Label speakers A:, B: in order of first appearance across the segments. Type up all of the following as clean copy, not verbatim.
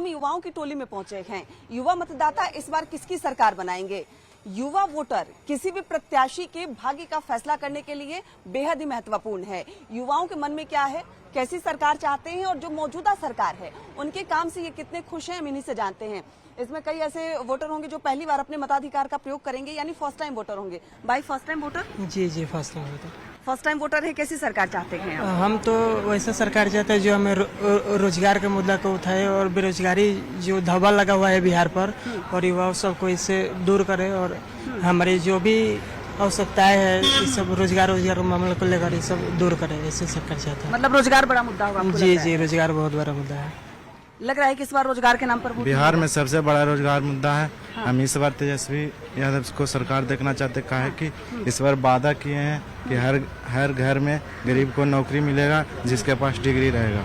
A: हम युवाओं की टोली में पहुंचे हैं। युवा मतदाता इस बार किसकी सरकार बनाएंगे? युवा वोटर किसी भी प्रत्याशी के भाग्य का फैसला करने के लिए बेहद ही महत्वपूर्ण है। युवाओं के मन में क्या है, कैसी सरकार चाहते हैं और जो मौजूदा सरकार है उनके काम से ये कितने खुश हैं, हम इन्हीं से जानते हैं। इसमें कई ऐसे वोटर होंगे जो पहली बार अपने मताधिकार का प्रयोग करेंगे, यानी फर्स्ट टाइम वोटर होंगे। भाई फर्स्ट टाइम वोटर?
B: जी first time voter.
A: First time voter है, कैसी सरकार चाहते हैं आप?
B: हम तो वैसा सरकार चाहते हैं जो हमें रोजगार के मुद्दा को उठाए और बेरोजगारी जो धब्बा लगा हुआ है बिहार पर, और युवाओं सबको इससे दूर करे और हमारी जो भी आवश्यकताएं है इस सब रोजगार के मामले को लेकर ये सब दूर करे, ऐसे सरकार चाहता है।
A: मतलब रोजगार बड़ा मुद्दा होगा आपको?
B: जी रोजगार बहुत बड़ा मुद्दा है।
A: लग रहा है कि इस बार रोजगार के नाम पर
C: बिहार में सबसे बड़ा रोजगार मुद्दा है। हाँ। हम इस बार तेजस्वी यादव को सरकार देखना चाहते हैं कि इस बार वादा किए हैं कि हर घर में गरीब को नौकरी मिलेगा जिसके पास डिग्री रहेगा।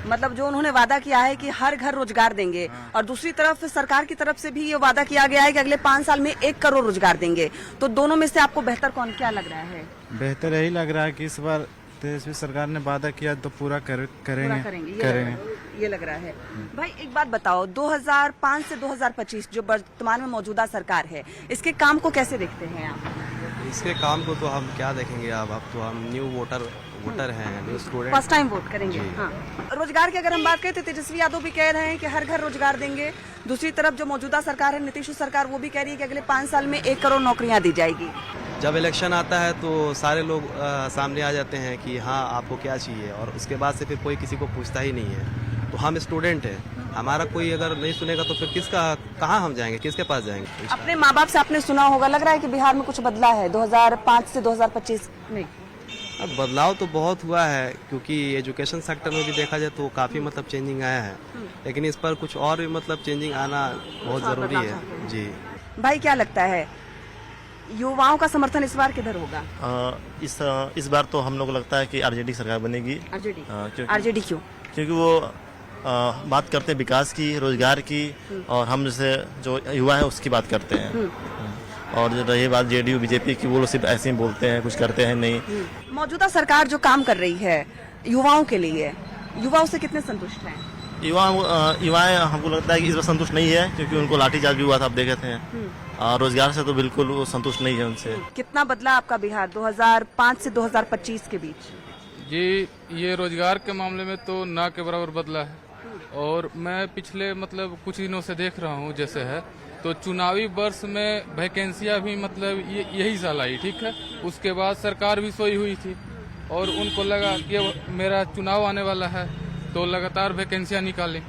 A: मतलब जो उन्होंने वादा किया है कि हर घर रोजगार देंगे, और दूसरी तरफ सरकार की तरफ से भी ये वादा किया गया है कि अगले 5 साल में 1 करोड़ रोजगार देंगे। तो दोनों में से आपको बेहतर कौन क्या लग रहा है?
C: बेहतर यही लग रहा है कि इस बार तेजस्वी सरकार ने वादा किया तो पूरा करेंगे
A: ये लग रहा है। भाई एक बात बताओ, 2005 से 2025 जो वर्तमान में मौजूदा सरकार है, इसके काम को कैसे देखते हैं आप?
D: इसके काम को तो हम क्या देखेंगे, अब तो हम न्यू वोटर हैं, new student,
A: first time vote करेंगे। हाँ। रोजगार की अगर हम बात करें तो तेजस्वी यादव भी कह रहे हैं कि हर घर रोजगार देंगे। दूसरी तरफ जो मौजूदा सरकार है, नीतीश सरकार, वो भी कह रही है कि अगले 5 साल में 1 करोड़ नौकरियां दी जाएगी।
D: जब इलेक्शन आता है तो सारे लोग सामने आ जाते हैं कि हाँ आपको क्या चाहिए, और उसके बाद से फिर कोई किसी को पूछता ही नहीं है। तो हम स्टूडेंट हैं, हमारा कोई अगर नहीं सुनेगा तो फिर कहाँ हम जाएंगे, किसके पास जाएंगे?
A: अपने माँ बाप से आपने सुना होगा, लग रहा है कि बिहार में कुछ बदला है 2005 से 2025 में?
D: अब बदलाव तो बहुत हुआ है, क्योंकि एजुकेशन सेक्टर में भी देखा जाए तो काफी मतलब चेंजिंग आया है, लेकिन इस पर कुछ और भी मतलब चेंजिंग आना बहुत जरूरी है। जी
A: भाई क्या लगता है, युवाओं का समर्थन इस बार किधर होगा?
E: इस बार तो हम लोग को लगता है कि आरजेडी सरकार बनेगी।
A: आरजेडी क्यों?
E: क्योंकि वो बात करते हैं विकास की, रोजगार की, और हम जैसे जो युवा है उसकी बात करते हैं। और जो रही बात जेडीयू बीजेपी की, वो लोग सिर्फ ऐसे ही बोलते हैं, कुछ करते हैं नहीं।
A: मौजूदा सरकार जो काम कर रही है युवाओं के लिए, युवा उससे कितने संतुष्ट हैं?
E: युवाएं हमको लगता है कि इस बार संतुष्ट नहीं है, क्योंकि उनको लाठीचार्ज भी हुआ था, आप देखे थे। रोजगार से तो बिल्कुल वो संतुष्ट नहीं है उनसे।
A: कितना बदला आपका बिहार 2005 से 2025 के बीच?
F: जी ये रोजगार के मामले में तो ना के बराबर बदला है, और मैं पिछले मतलब कुछ दिनों से देख रहा हूँ जैसे है, तो चुनावी वर्ष में वैकेंसियां भी मतलब यही साल आई, ठीक है। उसके बाद सरकार भी सोई हुई थी और उनको लगा कि मेरा चुनाव आने वाला है, तो लगातार वैकेंसियां निकालें,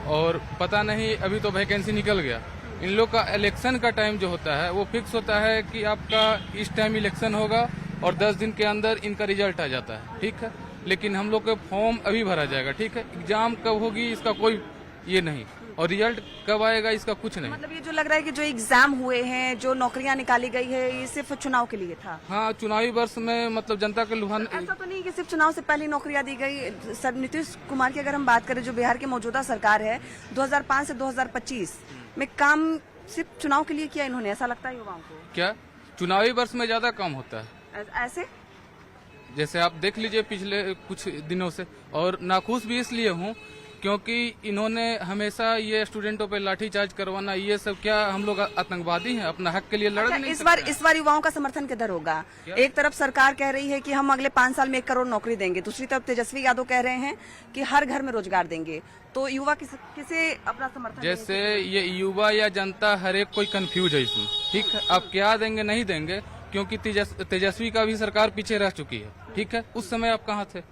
F: और पता नहीं अभी तो वैकेंसी निकल गया। इन लोग का इलेक्शन का टाइम जो होता है वो फिक्स होता है कि आपका इस टाइम इलेक्शन होगा और 10 दिन के अंदर इनका रिजल्ट आ जाता है, ठीक है। लेकिन हम लोग का फॉर्म अभी भरा जाएगा, ठीक है। एग्जाम कब होगी इसका कोई ये नहीं, और रिजल्ट कब आएगा इसका कुछ नहीं।
A: मतलब ये जो लग रहा है कि जो एग्जाम हुए हैं, जो नौकरियां निकाली गई है, ये सिर्फ चुनाव के लिए था?
F: हाँ, चुनावी वर्ष में मतलब जनता के लुभान।
A: ऐसा तो नहीं कि सिर्फ चुनाव से पहले नौकरियां दी गई। सर नीतीश कुमार की अगर हम बात करें, जो बिहार की मौजूदा सरकार है, 2005 से 2025 में काम सिर्फ चुनाव के लिए किया इन्होंने, ऐसा लगता है युवाओं को?
F: क्या चुनावी वर्ष में ज्यादा काम होता है?
A: ऐसे
F: जैसे आप देख लीजिए पिछले कुछ दिनों से, और नाखुश भी इसलिए हूँ क्योंकि इन्होंने हमेशा ये स्टूडेंटों पे लाठीचार्ज करवाना, ये सब क्या हम लोग आतंकवादी हैं? अपना हक के लिए लड़ नहीं सकते?
A: इस बार युवाओं का समर्थन किधर होगा? एक तरफ सरकार कह रही है कि हम अगले 5 साल में 1 करोड़ नौकरी देंगे, दूसरी तरफ तेजस्वी यादव कह रहे हैं कि हर घर में रोजगार देंगे। तो युवा किसे अपना समर्थन?
F: जैसे ये युवा या जनता हर एक कोई कंफ्यूज है इसमें, ठीक है। अब क्या देंगे नहीं देंगे, क्योंकि तेजस्वी का भी सरकार पीछे रह चुकी है, ठीक है। उस समय आप कहाँ थे?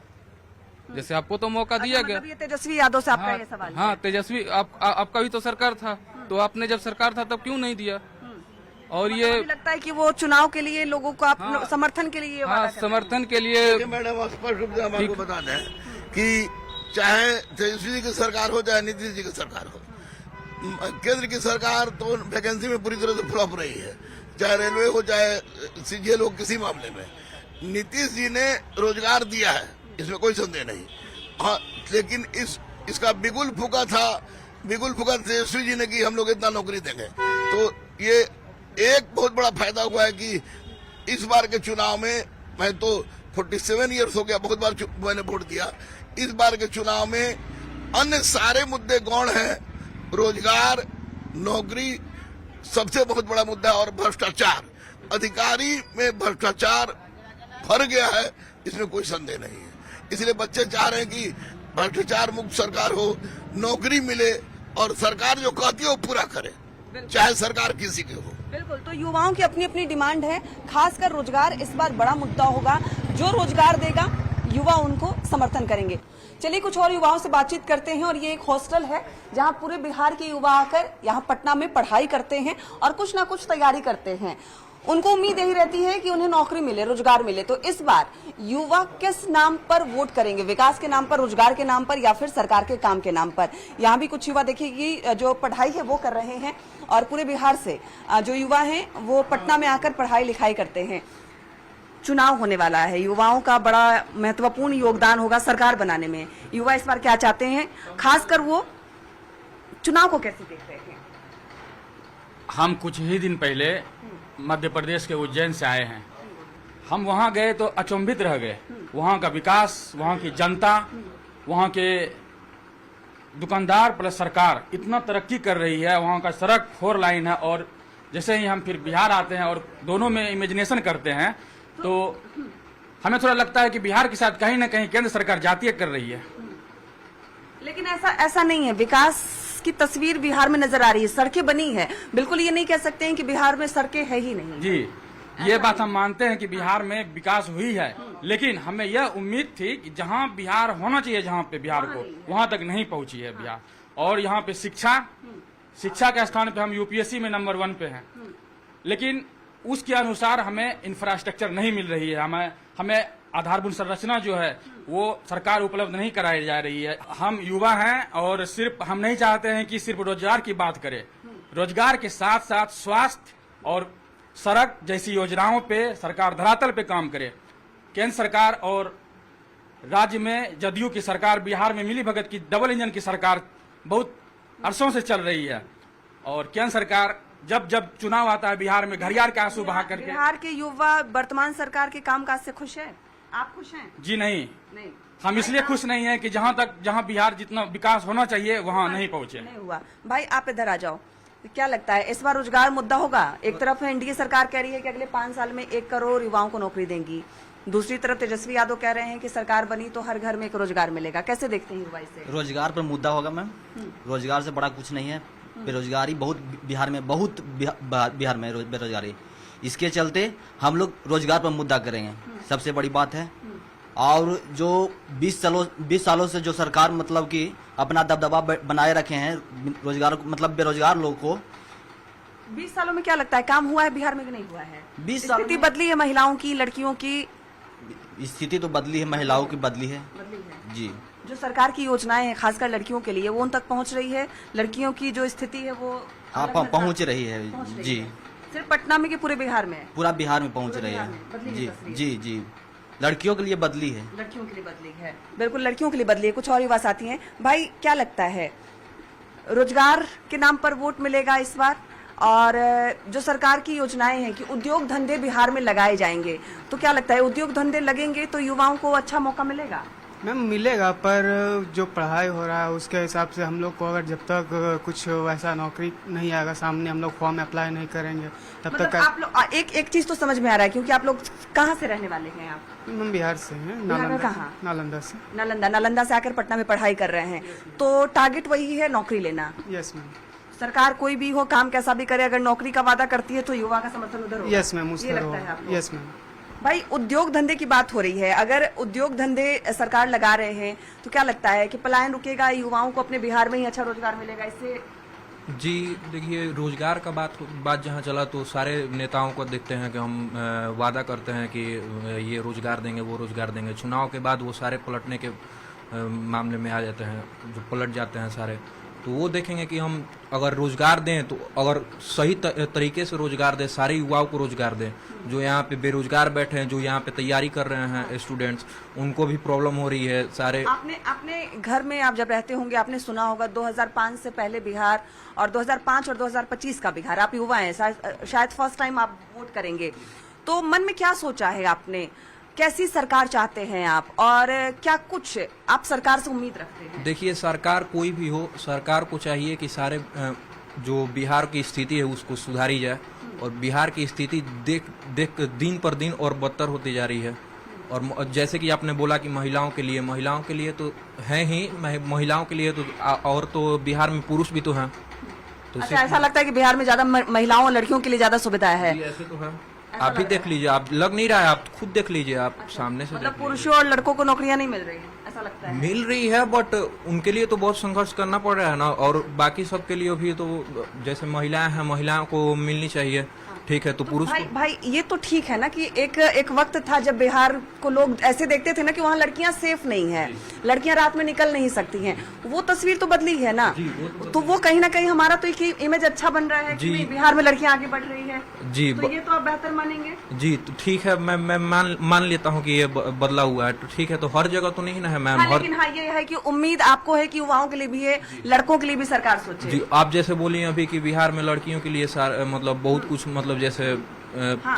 F: जैसे आपको तो मौका दिया गया।
A: ये तेजस्वी यादव से आपका ये सवाल?
F: हाँ, तेजस्वी आपका भी तो सरकार था, तो आपने जब सरकार था तब क्यों नहीं दिया? और ये
A: लगता है कि वो चुनाव के लिए लोगों को आप समर्थन के लिए?
F: हाँ, समर्थन के लिए।
G: मैडम स्पष्ट रूप से हमारे बता दें कि चाहे तेजस्वी जी की सरकार हो चाहे नीतीश जी की सरकार हो, केंद्र की सरकार तो वैकेंसी में पूरी तरह से फ्लॉप रही है, चाहे रेलवे हो चाहे सीजीएल हो, किसी मामले में। नीतीश जी ने रोजगार दिया है, इसमें कोई संदेह नहीं। हाँ, लेकिन इसका बिगुल फूका तेजस्वी जी ने कि हम लोग इतना नौकरी देंगे। तो ये एक बहुत बड़ा फायदा हुआ है कि इस बार के चुनाव में, मैं तो 47 ईयर्स हो गया, बहुत बार मैंने वोट दिया, इस बार के चुनाव में अन्य सारे मुद्दे गौण हैं। रोजगार, नौकरी सबसे बहुत बड़ा मुद्दा और भ्रष्टाचार, अधिकारी में भ्रष्टाचार भर गया है, इसमें कोई संदेह नहीं है। इसलिए बच्चे चाह रहे हैं कि भ्रष्टाचार मुक्त सरकार हो, नौकरी मिले और सरकार जो कहती है वो पूरा करे, चाहे सरकार किसी की हो।
A: बिल्कुल, तो युवाओं की अपनी अपनी डिमांड है, खासकर रोजगार इस बार बड़ा मुद्दा होगा। जो रोजगार देगा युवा उनको समर्थन करेंगे। चलिए कुछ और युवाओं से बातचीत करते हैं। और ये एक हॉस्टल है जहां पूरे बिहार के युवा आकर यहाँ पटना में पढ़ाई करते हैं और कुछ ना कुछ तैयारी करते हैं। उनको उम्मीद यही रहती है कि उन्हें नौकरी मिले, रोजगार मिले। तो इस बार युवा किस नाम पर वोट करेंगे, विकास के नाम पर, रोजगार के नाम पर, या फिर सरकार के काम के नाम पर? यहाँ भी कुछ युवा देखिए जो पढ़ाई है वो कर रहे हैं और पूरे बिहार से जो युवा हैं वो पटना में आकर पढ़ाई लिखाई करते हैं। चुनाव होने वाला है, युवाओं का बड़ा महत्वपूर्ण योगदान होगा सरकार बनाने में। युवा इस बार क्या चाहते हैं, खासकर वो चुनाव को कैसे देख रहे हैं?
H: हम कुछ ही दिन पहले मध्य प्रदेश के उज्जैन से आए हैं। हम वहाँ गए तो अचंभित रह गए। वहाँ का विकास, वहाँ की जनता, वहाँ के दुकानदार प्लस सरकार इतना तरक्की कर रही है। वहाँ का सड़क 4 लाइन है और जैसे ही हम फिर बिहार आते हैं और दोनों में इमेजिनेशन करते हैं तो हमें थोड़ा लगता है कि बिहार के साथ कहीं ना कहीं केंद्र सरकार जातीय कर रही है।
A: लेकिन ऐसा नहीं है। विकास की तस्वीर बिहार में नजर आ रही है, सड़कें बनी है। बिल्कुल ये नहीं कह सकते हैं कि बिहार में सड़कें है ही नहीं।
H: जी, ये बात हम मानते हैं कि बिहार में विकास हुई है, लेकिन हमें यह उम्मीद थी कि जहां बिहार होना चाहिए, जहां पे बिहार को, वहां तक नहीं पहुंची है बिहार। और यहाँ पे शिक्षा के स्थान पे हम यूपीएससी में नंबर 1 पे हैं, लेकिन उसके अनुसार हमें इंफ्रास्ट्रक्चर नहीं मिल रही है। हमें आधारभूत संरचना जो है वो सरकार उपलब्ध नहीं कराई जा रही है। हम युवा हैं और सिर्फ हम नहीं चाहते हैं कि सिर्फ रोजगार की बात करें, रोजगार के साथ साथ स्वास्थ्य और सड़क जैसी योजनाओं पे सरकार धरातल पे काम करे। केंद्र सरकार और राज्य में जदयू की सरकार, बिहार में मिली भगत की डबल इंजन की सरकार बहुत अरसों से चल रही है। और केंद्र सरकार जब चुनाव आता है बिहार में घड़ियाल के आंसू बहा करके।
A: बिहार के युवा वर्तमान सरकार के कामकाज से खुश है? आप खुश हैं?
H: जी नहीं, हम इसलिए खुश नहीं है कि जहां बिहार जितना विकास होना चाहिए वहां नहीं पहुंचे,
A: नहीं हुआ। भाई आप इधर आ जाओ, क्या लगता है इस बार रोजगार मुद्दा होगा? एक तरफ एनडीए सरकार कह रही है कि अगले 5 साल में 1 करोड़ युवाओं को नौकरी देंगी, दूसरी तरफ तेजस्वी यादव कह रहे हैं कि सरकार बनी तो हर घर में एक रोजगार मिलेगा। कैसे देखते हैं युवा इसे?
I: रोजगार पर मुद्दा होगा मैम। रोजगार से बड़ा कुछ नहीं है। बेरोजगारी बहुत बिहार में बेरोजगारी, इसके चलते हम लोग रोजगार पर मुद्दा करेंगे, सबसे बड़ी बात है। और जो 20 सालों से जो सरकार मतलब कि अपना दबदबा बनाए रखे हैं रोजगार मतलब बेरोजगार लोग को,
A: 20 सालों में क्या लगता है काम हुआ है बिहार में कि नहीं हुआ है?
I: 20 साल
A: स्थिति बदली है महिलाओं की, लड़कियों की?
I: स्थिति तो बदली है, महिलाओं की बदली है जी।
A: जो सरकार की योजनाएं हैं खासकर लड़कियों के लिए वो उन तक पहुंच रही है? लड़कियों की जो स्थिति है वो
I: हाँ पहुंच रही है जी।
A: सिर्फ पटना में कि पूरे बिहार में?
I: पूरा बिहार में पहुंच रही है जी जी जी। लड़कियों के लिए बदली है।
A: लड़कियों के लिए बदली है, बिल्कुल लड़कियों के लिए बदली है। कुछ और युवा साथी हैं। भाई क्या लगता है रोजगार के नाम पर वोट मिलेगा इस बार? और जो सरकार की योजनाएं हैं कि उद्योग धंधे बिहार में लगाए जाएंगे, तो क्या लगता है उद्योग धंधे लगेंगे तो युवाओं को अच्छा मौका मिलेगा?
B: मैम मिलेगा, पर जो पढ़ाई हो रहा है उसके हिसाब से हम लोग को अगर जब तक कुछ वैसा नौकरी नहीं आएगा सामने, हम लोग फॉर्म अप्लाई नहीं करेंगे तब
A: मतलब
B: तक।
A: आप लोग एक चीज तो समझ में आ रहा है, क्योंकि आप लोग कहाँ से रहने वाले हैं? आप
B: हम बिहार से हैं।
A: बिहार में कहाँ?
B: नालंदा से।
A: नालंदा से आकर पटना में पढ़ाई कर रहे हैं, तो टारगेट वही है नौकरी लेना?
B: Yes ma'am.
A: सरकार कोई भी हो, काम कैसा भी करे, अगर नौकरी का वादा करती है तो युवा का समर्थन उधर होगा।
B: यस मैम,
A: ये लगता है आपको?
B: Yes ma'am.
A: भाई उद्योग धंधे की बात हो रही है, अगर उद्योग धंधे सरकार लगा रहे हैं तो क्या लगता है कि पलायन रुकेगा, युवाओं को अपने बिहार में ही अच्छा रोजगार मिलेगा इससे?
J: जी देखिए, रोजगार का बात जहाँ चला तो सारे नेताओं को देखते हैं कि हम वादा करते हैं कि ये रोजगार देंगे, वो रोजगार देंगे। चुनाव के बाद वो सारे पलटने के मामले में आ जाते हैं, जो पलट जाते हैं सारे। तो वो देखेंगे कि हम अगर रोजगार दें तो अगर सही तरीके से रोजगार दें, सारे युवाओं को रोजगार दें। जो यहाँ पे बेरोजगार बैठे हैं, जो यहाँ पे तैयारी कर रहे हैं स्टूडेंट्स, उनको भी प्रॉब्लम हो रही है सारे।
A: आपने घर में आप जब रहते होंगे आपने सुना होगा 2005 से पहले बिहार और 2005 और 2025 का बिहार। आप युवा हैं, शायद फर्स्ट टाइम आप वोट करेंगे, तो मन में क्या सोचा है आपने? कैसी सरकार चाहते हैं आप, और क्या कुछ आप सरकार से उम्मीद रखते हैं?
J: देखिए, सरकार कोई भी हो, सरकार को चाहिए कि सारे जो बिहार की स्थिति है उसको सुधारी जाए, और बिहार की स्थिति देख दिन पर दिन और बदतर होती जा रही है। और जैसे कि आपने बोला कि महिलाओं के लिए तो है ही, महिलाओं के लिए तो और तो बिहार में पुरुष भी तो हैं। तो
A: अच्छा, ऐसा लगता है कि बिहार में ज्यादा महिलाओं और लड़कियों के लिए ज्यादा सुविधा है?
J: ऐसे तो है, आप भी देख लीजिए, आप लग नहीं रहा है, आप खुद देख लीजिए, आप सामने से
A: मतलब
J: देख लीजिए।
A: पुरुषों और लड़कों को नौकरियां नहीं मिल रही है, ऐसा लगता है?
J: मिल रही है, बट उनके लिए तो बहुत संघर्ष करना पड़ रहा है ना, और बाकी सबके लिए भी तो जैसे महिलाएं हैं, महिलाओं को मिलनी चाहिए, ठीक है, तो पुरुष
A: भाई ये तो ठीक है ना कि एक वक्त था जब बिहार को लोग ऐसे देखते थे ना कि वहाँ लड़कियां सेफ नहीं है, लड़कियां रात में निकल नहीं सकती हैं। वो तस्वीर तो बदली है ना, तो वो कहीं ना कहीं हमारा तो एक इमेज अच्छा बन रहा है कि नहीं, बिहार में लड़कियां आगे बढ़ रही है।
J: जी,
A: तो ये तो आप बेहतर मानेंगे?
J: जी, तो ठीक है, मैं मान लेता हूँ कि ये बदला हुआ है, तो ठीक है, तो हर जगह तो नहीं ना है मैम।
A: लेकिन हाँ, ये है कि उम्मीद आपको है कि युवाओं के लिए भी है, लड़कों के लिए भी सरकार सोचे।
J: जी, आप जैसे बोली अभी कि बिहार में लड़कियों के लिए मतलब बहुत कुछ, मतलब जैसे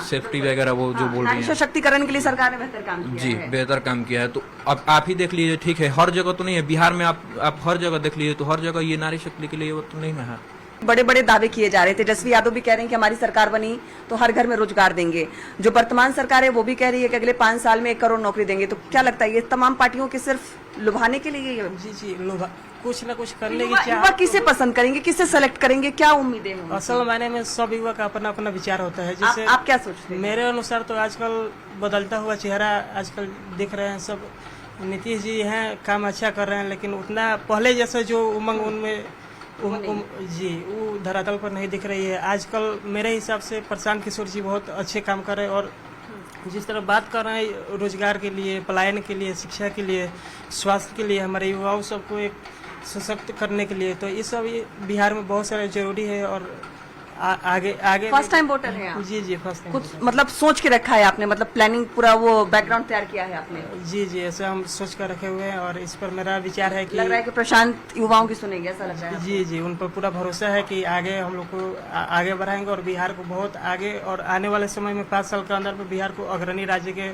J: सेफ्टी वगैरह वो जो बोल रही
A: नारी
J: है,
A: सशक्तिकरण के लिए सरकार ने बेहतर काम किया
J: जी
A: है।
J: बेहतर काम किया है। तो अब आप ही देख लीजिए, ठीक है, हर जगह तो नहीं है बिहार में, आप हर जगह देख लीजिए, तो हर जगह ये नारी शक्ति के लिए वो तो नहीं है।
A: बड़े बड़े दावे किए जा रहे थे, तेजस्वी यादव भी कह रहे हैं कि हमारी सरकार बनी तो हर घर में रोजगार देंगे। जो वर्तमान सरकार है वो भी कह रही है कि अगले 5 साल में 1 करोड़ नौकरी देंगे। तो क्या लगता है ये तमाम पार्टियों के सिर्फ लुभाने के लिए?
B: जी, लोग कुछ ना कुछ करने की
A: युवा किसे पसंद करेंगे, किसे सेलेक्ट करेंगे, क्या उम्मीदें हैं?
B: असल मायने में सब युवा का अपना अपना विचार होता है। जैसे
A: आप क्या सोचते हैं?
B: मेरे अनुसार तो आजकल बदलता हुआ चेहरा आजकल दिख रहे हैं सब। नीतीश जी हैं, काम अच्छा कर रहे हैं, लेकिन उतना पहले जैसे जो उमंग उनमें जी वो धरातल पर नहीं दिख रही है। आजकल मेरे हिसाब से प्रशांत किशोर जी बहुत अच्छे काम कर रहे हैं, और जिस तरह बात कर रहे हैं रोजगार के लिए, पलायन के लिए, शिक्षा के लिए, स्वास्थ्य के लिए, हमारे युवाओं सबको एक सशक्त करने के लिए, तो ये सब बिहार में बहुत सारे जरूरी है। और आगे
A: फर्स्ट टाइम वोटर है आप?
B: जी, फर्स्ट टाइम।
A: कुछ मतलब सोच के रखा है आपने, मतलब प्लानिंग पूरा वो बैकग्राउंड तैयार किया है आपने?
B: जी, ऐसा हम सोच कर रखे हुए हैं, और इस पर मेरा विचार है कि
A: लग रहा है कि प्रशांत युवाओं की सुनेंगे, ऐसा लग रहा है?
B: जी, उन पर पूरा भरोसा है कि आगे हम लोग को आगे बढ़ाएंगे, और बिहार को बहुत आगे, और आने वाले समय में 5 साल के अंदर में बिहार को अग्रणी राज्य के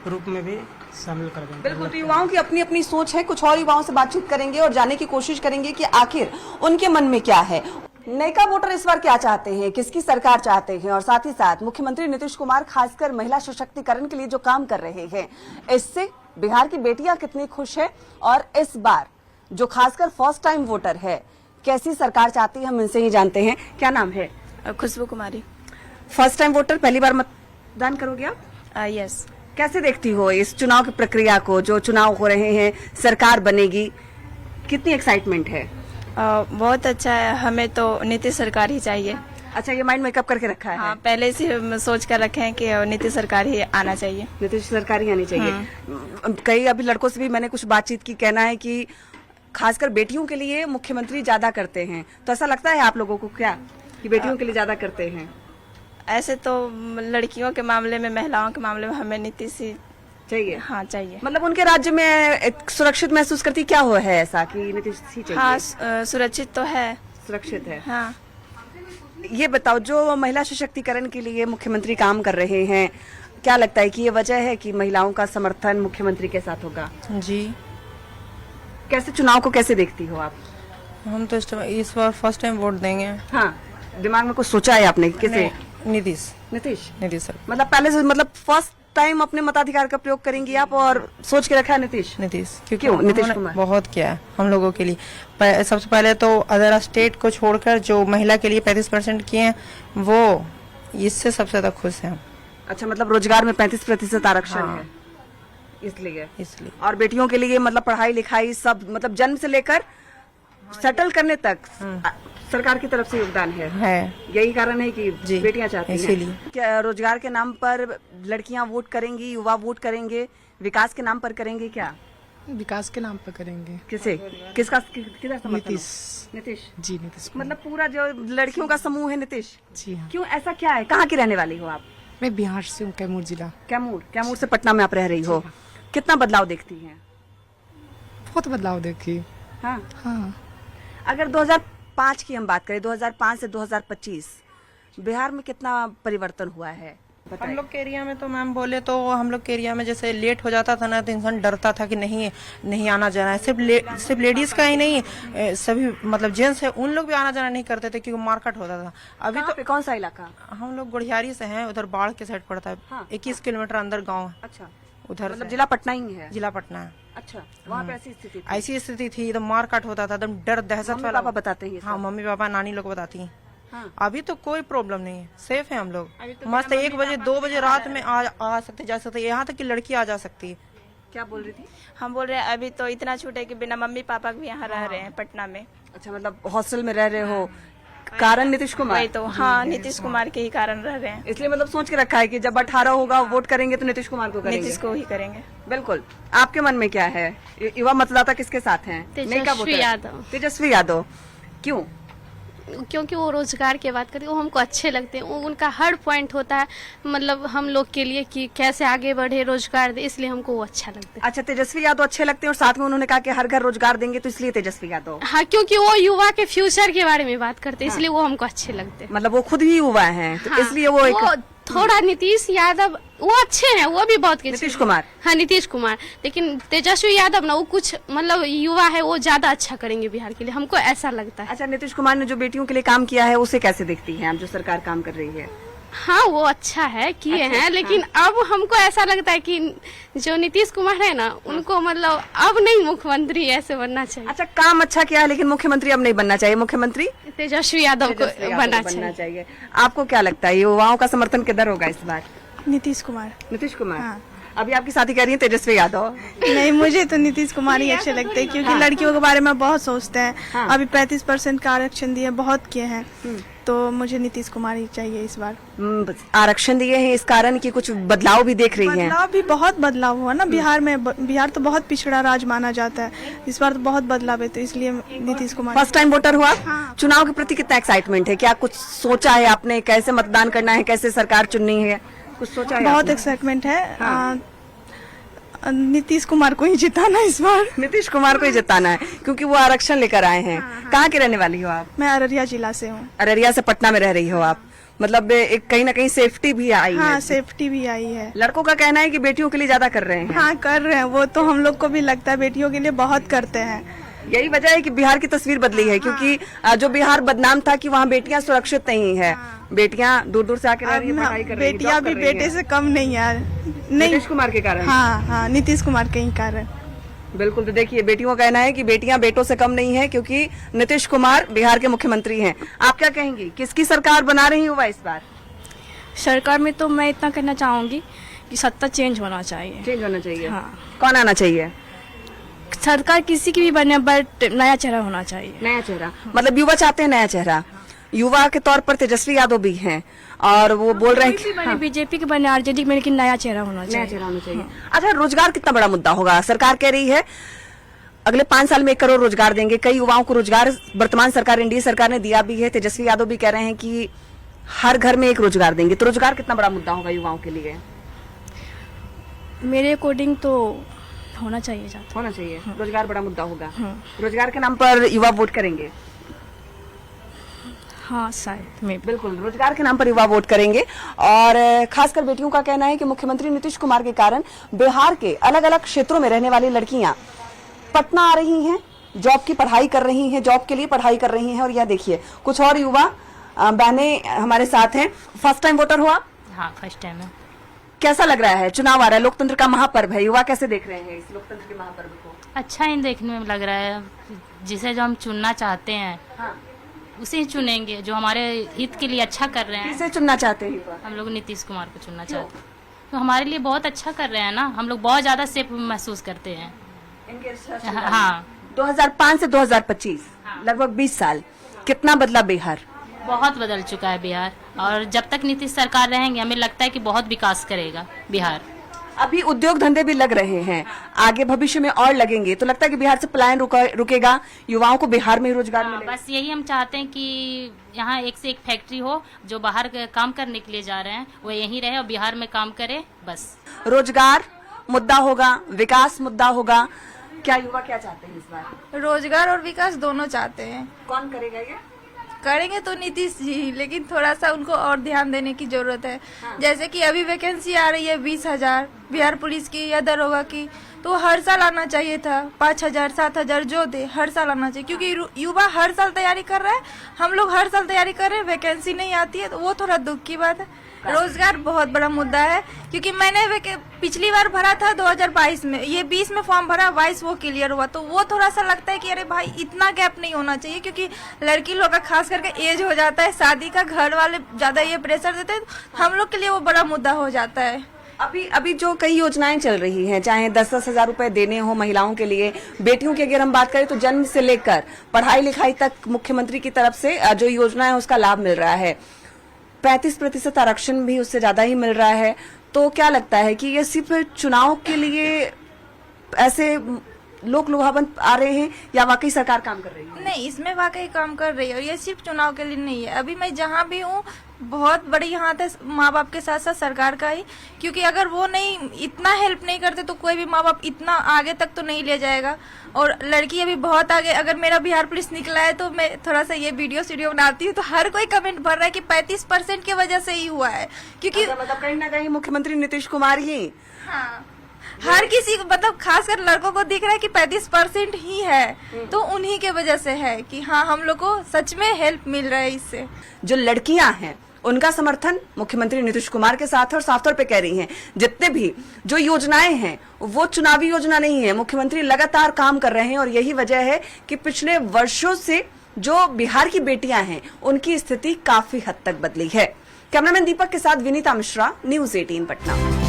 B: रूप में भी शामिल कर देंगे।
A: बिल्कुल, तो युवाओं की अपनी अपनी सोच है। कुछ और युवाओं से बातचीत करेंगे और जानने की कोशिश करेंगे कि आखिर उनके मन में क्या है। नयका वोटर इस बार क्या चाहते हैं, किसकी सरकार चाहते हैं, और साथ ही साथ मुख्यमंत्री नीतीश कुमार खासकर महिला सशक्तिकरण के लिए जो काम कर रहे हैं, इससे बिहार की बेटियां कितनी खुश है, और इस बार जो खासकर फर्स्ट टाइम वोटर है कैसी सरकार चाहती है, हम इनसे ही जानते हैं। क्या नाम है?
K: Khushboo Kumari.
A: First time voter, पहली बार मतदान करोगे आप?
K: यस।
A: कैसे देखती हो इस चुनाव की प्रक्रिया को, जो चुनाव हो रहे हैं, सरकार बनेगी, कितनी एक्साइटमेंट है?
K: बहुत अच्छा है, हमें तो नीतीश सरकार ही चाहिए।
A: अच्छा, ये माइंड मेकअप करके रखा है?
K: हाँ, पहले से हम सोच कर रखे हैं कि नीतीश सरकार ही आना चाहिए।
A: नीतीश सरकार ही आनी चाहिए। कई अभी लड़कों से भी मैंने कुछ बातचीत की, कहना है कि खासकर बेटियों के लिए मुख्यमंत्री ज्यादा करते हैं, तो ऐसा लगता है आप लोगों को क्या कि बेटियों के लिए ज्यादा करते हैं?
K: ऐसे तो लड़कियों के मामले में, महिलाओं के मामले में हमें नीतीश ही
A: चाहिए।
K: हाँ, चाहिए।
A: मतलब उनके राज्य में एक सुरक्षित महसूस करती, क्या हो है ऐसा कि नीतीश ही चाहिए?
K: हाँ, सुरक्षित तो है।
A: सुरक्षित है।
K: हाँ।
A: ये बताओ, जो महिला सशक्तिकरण के लिए मुख्यमंत्री काम कर रहे हैं, क्या लगता है कि ये वजह है कि महिलाओं का समर्थन मुख्यमंत्री के साथ होगा?
L: जी।
A: कैसे चुनाव को कैसे देखती हो आप?
L: हम तो इस बार फर्स्ट टाइम वोट देंगे।
A: हाँ, दिमाग में कुछ सोचा है आपने? किसे?
L: नीतीश
A: सर। मतलब पहले से, मतलब फर्स्ट टाइम अपने मताधिकार का प्रयोग करेंगी आप, और सोच के रखा है नीतीश?
L: क्योंकि
A: नीतीश कुमार
L: बहुत किया है हम लोगों के लिए। सबसे पहले तो अदर स्टेट को छोड़कर जो महिला के लिए 35% किए हैं, वो इससे सबसे ज्यादा खुश हैं।
A: अच्छा, मतलब रोजगार में 35% आरक्षण है, इसलिए। और बेटियों के लिए मतलब पढ़ाई लिखाई सब, मतलब जन्म से लेकर सेटल करने तक सरकार की तरफ से योगदान है। यही कारण है कि बेटियां चाहती हैं।
L: इसीलिए
A: क्या रोजगार के नाम पर लड़कियां वोट करेंगी, युवा वोट करेंगे, विकास के नाम पर करेंगे? क्या
L: विकास के नाम पर करेंगे?
A: किसे, किसका नीतीश
L: जी, नीतीश।
A: मतलब पूरा जो लड़कियों का समूह है नीतीश
L: जी हाँ।
A: क्यों, ऐसा क्या है? कहाँ की रहने वाली हो आप?
L: मैं बिहार से हूँ, कैमूर जिला।
A: कैमूर से पटना में आप रह रही हो। कितना बदलाव देखती हैं?
L: बहुत बदलाव देखी।
A: हाँ। अगर 2005 की हम बात करें, 2005 से 2025 बिहार में कितना परिवर्तन हुआ है?
L: हम लोग के एरिया में तो मैम बोले तो हम लोग के एरिया में जैसे लेट हो जाता था ना तो इंसान डरता था कि नहीं आना जाना है। सिर्फ लेडीज का ही नहीं, सभी मतलब जेंट्स है उन लोग भी आना जाना नहीं करते थे क्योंकि मार्केट होता था। अभी तो
A: कौन सा इलाका?
L: हम लोग गुड़ियारी से हैं, उधर बाढ़ के साइड पड़ता है।
A: हाँ।
L: 21 किलोमीटर अंदर गाँव है।
A: अच्छा,
L: उधर
A: मतलब जिला पटना ही है?
L: जिला पटना है।
A: अच्छा, वहाँ पे ऐसी स्थिति थी?
L: ऐसी स्थिति थी, एकदम मारकाट होता था, एकदम डर दहशत
A: मम्मी
L: वाला।
A: पापा बताते हैं ये सब?
L: हाँ, मम्मी पापा नानी लोग बताती हैं।
A: हाँ।
L: अभी तो कोई प्रॉब्लम नहीं है, सेफ है हम लोग। मस्त 1 बजे 2 बजे रात में आ सकते जा सकते, यहाँ तक कि लड़की आ जा सकती है।
A: क्या बोल रही थी?
K: हम बोल रहे हैं अभी तो इतना छूट है कि बिना मम्मी पापा के भी यहाँ रह रहे हैं पटना में।
A: अच्छा, मतलब हॉस्टल में रह रहे हो, कारण नीतीश कुमार?
K: वही तो, हाँ, नीतीश कुमार के ही कारण रह रहे हैं।
A: इसलिए मतलब सोच के रखा है कि जब 18 होगा वोट करेंगे तो नीतीश कुमार को करेंगे?
K: नीतीश को ही करेंगे।
A: बिल्कुल। आपके मन में क्या है? युवा मतदाता किसके साथ हैं?
M: तेजस्वी यादव।
A: तेजस्वी यादव, क्यों?
M: क्योंकि वो रोजगार की बात करते हैं, वो हमको अच्छे लगते हैं। उनका हर पॉइंट होता है मतलब हम लोग के लिए कि कैसे आगे बढ़े, रोजगार दे, इसलिए हमको वो अच्छा लगता है।
A: अच्छा, तेजस्वी यादव अच्छे लगते हैं और साथ में उन्होंने कहा कि हर घर रोजगार देंगे, तो इसलिए तेजस्वी यादव?
M: हाँ, क्योंकि वो युवा के फ्यूचर के बारे में बात करते हैं, इसलिए वो हमको अच्छे लगते हैं।
A: मतलब वो खुद ही युवा हैं, तो इसलिए वो एक
M: थोड़ा नीतीश यादव वो अच्छे हैं, वो भी बहुत
A: नीतीश कुमार?
M: हाँ, नीतीश कुमार, लेकिन तेजस्वी यादव ना वो कुछ मतलब युवा है, वो ज्यादा अच्छा करेंगे बिहार के लिए, हमको ऐसा लगता है।
A: अच्छा, नीतीश कुमार ने जो बेटियों के लिए काम किया है उसे कैसे देखती हैं आप, जो सरकार काम कर रही है?
M: हाँ, वो अच्छा है, किए हैं, लेकिन अब हमको ऐसा लगता है कि जो नीतीश कुमार है ना, उनको मतलब अब नहीं मुख्यमंत्री ऐसे बनना चाहिए।
A: अच्छा, काम अच्छा किया है लेकिन मुख्यमंत्री अब नहीं बनना चाहिए, मुख्यमंत्री
M: तेजस्वी यादव को बनना चाहिए।
A: आपको क्या लगता है युवाओं का समर्थन किधर होगा इस बार?
K: नीतीश कुमार।
A: नीतीश कुमार? अभी आपकी साथी कह रही है तेजस्वी यादव?
K: नहीं, मुझे तो नीतीश कुमार ही अच्छे लगते हैं क्योंकि लड़कियों के बारे में बहुत सोचते हैं। अभी 35% का आरक्षण दिए, बहुत किए हैं, तो मुझे नीतीश कुमार ही चाहिए इस बार।
A: आरक्षण दिए हैं इस कारण कि कुछ बदलाव भी देख रही हैं?
K: बदलाव भी बहुत बदलाव हुआ ना बिहार में। बिहार तो बहुत पिछड़ा राज्य माना जाता है, इस बार तो बहुत बदलाव है, तो इसलिए Nitish Kumar.
A: First time voter हुआ? चुनाव के प्रति कितना एक्साइटमेंट है? क्या कुछ सोचा है आपने, कैसे मतदान करना है, कैसे सरकार चुननी है, कुछ सोचा है?
K: बहुत एक्साइटमेंट है। नीतीश कुमार को ही जिताना इस बार।
A: नीतीश कुमार को ही जिताना है क्योंकि वो आरक्षण लेकर आए हैं। कहाँ की रहने वाली हो आप?
K: मैं अररिया जिला से हूँ।
A: अररिया से पटना में रह रही हो आप, मतलब एक कहीं ना कहीं सेफ्टी भी आई है?
K: हाँ, सेफ्टी भी आई है।
A: लड़कों का कहना है कि बेटियों के लिए ज्यादा कर रहे हैं।
K: हाँ, कर रहे हैं, वो तो हम लोग को भी लगता है, बेटियों के लिए बहुत करते हैं।
A: यही वजह है कि बिहार की तस्वीर बदली है, क्योंकि जो बिहार बदनाम था कि वहाँ बेटियां सुरक्षित नहीं है, बेटियां दूर दूर से आकर रह रही हैं, पढ़ाई कर रही हैं,
K: बेटियां भी बेटे से कम नहीं है।
A: नीतीश कुमार के कारण?
K: हाँ, नीतीश कुमार के ही कारण।
A: बिल्कुल। तो देखिए, बेटियों का कहना है कि बेटियां बेटों से कम नहीं है क्योंकि नीतीश कुमार बिहार के मुख्यमंत्री हैं। आप क्या कहेंगी, किसकी सरकार बना रही हो इस बार?
M: सरकार में तो मैं इतना कहना चाहूंगी कि सत्ता चेंज होना चाहिए।
A: चेंज होना चाहिए?
M: हाँ।
A: कौन आना चाहिए?
M: सरकार किसी की भी बने, बट नया चेहरा होना चाहिए।
A: नया चेहरा? मतलब युवा चाहते हैं नया चेहरा। युवा के तौर पर तेजस्वी यादव भी हैं और वो बोल रहे हैं कि
M: बीजेपी के बने, आरजेडी के बने, लेकिन नया चेहरा होना चाहिए।
A: नया चेहरा होना चाहिए। अच्छा, रोजगार कितना बड़ा मुद्दा होगा? सरकार कह रही है अगले 5 साल में 1 करोड़ रोजगार देंगे। कई युवाओं को रोजगार वर्तमान सरकार, एनडीए सरकार ने दिया भी है। तेजस्वी यादव भी कह रहे हैं कि हर घर में 1 रोजगार देंगे। तो रोजगार कितना बड़ा मुद्दा होगा युवाओं के लिए?
M: मेरे अकॉर्डिंग तो होना चाहिए,
A: होना चाहिए। रोजगार बड़ा मुद्दा होगा। रोजगार के नाम पर युवा वोट करेंगे?
M: हाँ, शायद में।
A: बिल्कुल, रोजगार के नाम पर युवा वोट करेंगे। और खासकर बेटियों का कहना है कि मुख्यमंत्री नीतीश कुमार के कारण बिहार के अलग अलग क्षेत्रों में रहने वाली लड़कियां पटना आ रही हैं, जॉब की पढ़ाई कर रही हैं, जॉब के लिए पढ़ाई कर रही हैं। और यह देखिए, कुछ और युवा बहनें हमारे साथ हैं। फर्स्ट टाइम वोटर हुआ?
M: हाँ, फर्स्ट टाइम है।
A: कैसा लग रहा है? चुनाव आ रहा है, लोकतंत्र का महापर्व है, युवा कैसे देख रहे हैं इस लोकतंत्र के महापर्व को?
M: अच्छा ही देखने में लग रहा है। जिसे जो हम चुनना चाहते हैं उसे ही चुनेंगे, जो हमारे हित के लिए अच्छा कर रहे हैं।
A: किसे चुनना चाहते हैं?
M: हम लोग नीतीश कुमार को चुनना चाहते हैं, तो हमारे लिए बहुत अच्छा कर रहे हैं ना, हम लोग बहुत ज्यादा सेफ महसूस करते हैं। हाँ,
A: 2005 से 2025 लगभग 20 साल, कितना बदला बिहार?
M: बहुत बदल चुका है बिहार, और जब तक नीतीश सरकार रहेंगे हमें लगता है कि बहुत विकास करेगा बिहार।
A: अभी उद्योग धंधे भी लग रहे हैं, आगे भविष्य में और लगेंगे, तो लगता है कि बिहार से पलायन रुकेगा, युवाओं को बिहार में ही रोजगार मिलेगा।
M: बस यही हम चाहते हैं कि यहाँ एक से एक फैक्ट्री हो, जो बाहर काम करने के लिए जा रहे हैं वो यहीं रहे और बिहार में काम करे। बस
A: रोजगार मुद्दा होगा, विकास मुद्दा होगा। क्या युवा क्या चाहते हैं इस बार?
K: रोजगार और विकास दोनों चाहते हैं।
A: कौन करेगा ये?
K: करेंगे तो नीतीश जी, लेकिन थोड़ा सा उनको और ध्यान देने की जरूरत है। जैसे कि अभी वैकेंसी आ रही है 20,000 बिहार पुलिस की या दरोगा की, तो हर साल आना चाहिए था। 5,000 7,000 जो दे हर साल आना चाहिए, क्योंकि युवा हर साल तैयारी कर रहा है, हम लोग हर साल तैयारी कर रहे हैं, वैकेंसी नहीं आती है, तो वो थोड़ा दुख की बात है। रोजगार बहुत बड़ा मुद्दा है, क्योंकि मैंने पिछली बार भरा था 2022 में, ये 20 में फॉर्म भरा, 22 वो क्लियर हुआ, तो वो थोड़ा सा लगता है कि अरे भाई इतना गैप नहीं होना चाहिए, क्योंकि लड़की लोग का खास करके एज हो जाता है शादी का, घर वाले ज्यादा ये प्रेशर देते हैं, हम लोग के लिए वो बड़ा मुद्दा हो जाता है।
A: अभी जो कई योजनाएं चल रही हैं, चाहे 10-10 हजार रुपए देने हो महिलाओं के लिए, बेटियों की अगर हम बात करें तो जन्म से लेकर पढ़ाई लिखाई तक मुख्यमंत्री की तरफ से जो योजना है उसका लाभ मिल रहा है। 35% आरक्षण भी उससे ज्यादा ही मिल रहा है। तो क्या लगता है कि ये सिर्फ चुनाव के लिए ऐसे लोक लुभावन आ रहे हैं या वाकई सरकार काम कर रही है?
K: नहीं, इसमें वाकई काम कर रही है, और ये सिर्फ चुनाव के लिए नहीं है। अभी मैं जहाँ भी हूँ बहुत बड़ी हाथ है माँ बाप के साथ साथ सरकार का ही, क्योंकि अगर वो नहीं इतना हेल्प नहीं करते तो कोई भी माँ बाप इतना आगे तक तो नहीं ले जाएगा। और लड़की अभी बहुत आगे, अगर मेरा बिहार पुलिस निकला है तो मैं थोड़ा सा ये वीडियो बनाती हूँ तो हर कोई कमेंट भर रहा है कि 35% की वजह से ही हुआ है, क्योंकि
A: मतलब कहीं ना कहीं मुख्यमंत्री नीतीश कुमार ही
K: हर किसी को, मतलब खासकर लड़कों को दिख रहा है कि 35% ही है, तो उन्हीं के वजह से है कि हाँ हम लोग को सच में हेल्प मिल रहा है इससे।
A: जो लड़कियां हैं उनका समर्थन मुख्यमंत्री नीतीश कुमार के साथ है और साफ तौर पे कह रही हैं जितने भी जो योजनाएं हैं वो चुनावी योजना नहीं है, मुख्यमंत्री लगातार काम कर रहे हैं। और यही वजह है कि पिछले वर्षों से जो बिहार की बेटियां हैं उनकी स्थिति काफी हद तक बदली है। कैमरामैन दीपक के साथ विनीता मिश्रा, न्यूज़ 18 पटना।